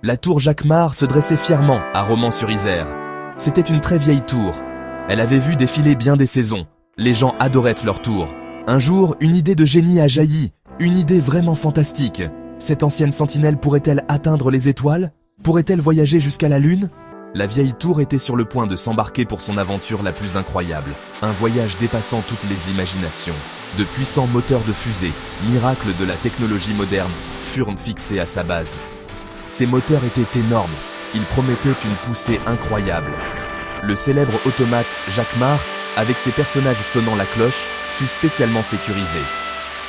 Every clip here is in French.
La tour Jacquemart se dressait fièrement à Romans-sur-Isère. C'était une très vieille tour. Elle avait vu défiler bien des saisons. Les gens adoraient leur tour. Un jour, une idée de génie a jailli. Une idée vraiment fantastique. Cette ancienne sentinelle pourrait-elle atteindre les étoiles? Pourrait-elle voyager jusqu'à la Lune? La vieille tour était sur le point de s'embarquer pour son aventure la plus incroyable. Un voyage dépassant toutes les imaginations. De puissants moteurs de fusée, miracles de la technologie moderne, furent fixés à sa base. Ces moteurs étaient énormes. Ils promettaient une poussée incroyable. Le célèbre automate Jacquemart, avec ses personnages sonnant la cloche, fut spécialement sécurisé.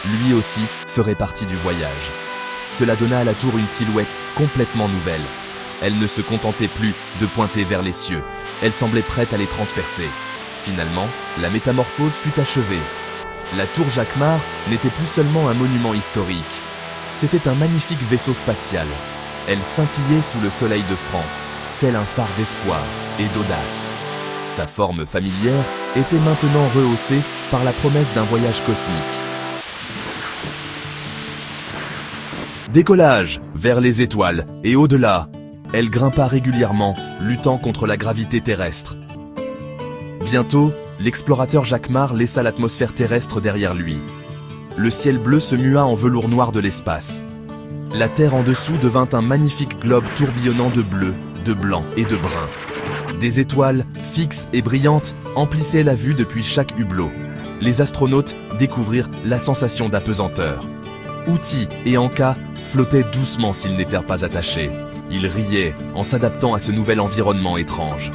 Lui aussi ferait partie du voyage. Cela donna à la tour une silhouette complètement nouvelle. Elle ne se contentait plus de pointer vers les cieux. Elle semblait prête à les transpercer. Finalement, la métamorphose fut achevée. La tour Jacquemart n'était plus seulement un monument historique. C'était un magnifique vaisseau spatial. Elle scintillait sous le soleil de France, tel un phare d'espoir et d'audace. Sa forme familière était maintenant rehaussée par la promesse d'un voyage cosmique. Décollage vers les étoiles et au-delà. Elle grimpa régulièrement, luttant contre la gravité terrestre. Bientôt, l'explorateur Jacquemart laissa l'atmosphère terrestre derrière lui. Le ciel bleu se mua en velours noir de l'espace. La Terre en dessous devint un magnifique globe tourbillonnant de bleu, de blanc et de brun. Des étoiles, fixes et brillantes, emplissaient la vue depuis chaque hublot. Les astronautes découvrirent la sensation d'apesanteur. Outi et Anka flottaient doucement s'ils n'étaient pas attachés. Ils riaient en s'adaptant à ce nouvel environnement étrange.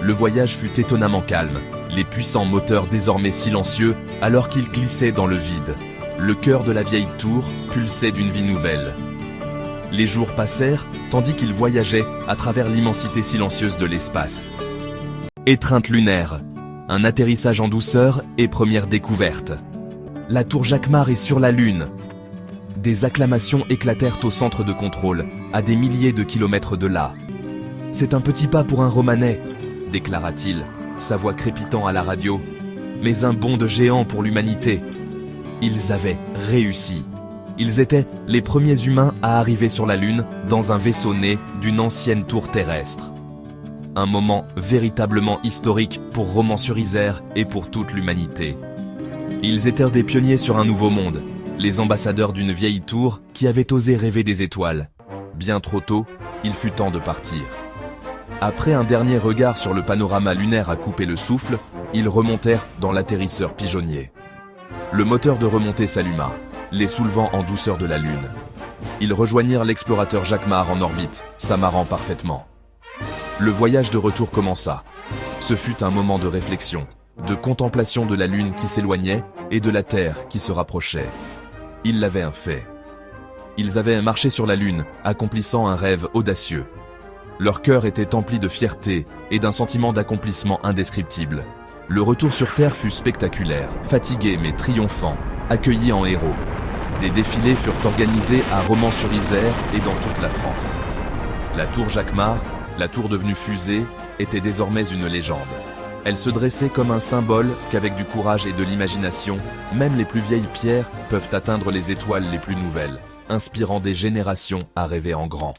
Le voyage fut étonnamment calme, les puissants moteurs désormais silencieux alors qu'ils glissaient dans le vide. Le cœur de la vieille tour pulsait d'une vie nouvelle. Les jours passèrent, tandis qu'ils voyageaient à travers l'immensité silencieuse de l'espace. Étreinte lunaire, un atterrissage en douceur et première découverte. La tour Jacquemart est sur la Lune. Des acclamations éclatèrent au centre de contrôle, à des milliers de kilomètres de là. « C'est un petit pas pour un Romanais », déclara-t-il, sa voix crépitant à la radio, « mais un bond de géant pour l'humanité. » Ils avaient réussi. Ils étaient les premiers humains à arriver sur la Lune dans un vaisseau né d'une ancienne tour terrestre. Un moment véritablement historique pour Romans-sur-Isère et pour toute l'humanité. Ils étaient des pionniers sur un nouveau monde, les ambassadeurs d'une vieille tour qui avait osé rêver des étoiles. Bien trop tôt, il fut temps de partir. Après un dernier regard sur le panorama lunaire à couper le souffle, ils remontèrent dans l'atterrisseur pigeonnier. Le moteur de remontée s'alluma, les soulevant en douceur de la Lune. Ils rejoignirent l'explorateur Jacquemart en orbite, s'amarrant parfaitement. Le voyage de retour commença. Ce fut un moment de réflexion, de contemplation de la Lune qui s'éloignait et de la Terre qui se rapprochait. Ils l'avaient fait. Ils avaient marché sur la Lune, accomplissant un rêve audacieux. Leur cœur était empli de fierté et d'un sentiment d'accomplissement indescriptible. Le retour sur Terre fut spectaculaire, fatigué mais triomphant, accueilli en héros. Des défilés furent organisés à Romans-sur-Isère et dans toute la France. La tour Jacquemart, la tour devenue fusée, était désormais une légende. Elle se dressait comme un symbole qu'avec du courage et de l'imagination, même les plus vieilles pierres peuvent atteindre les étoiles les plus nouvelles, inspirant des générations à rêver en grand.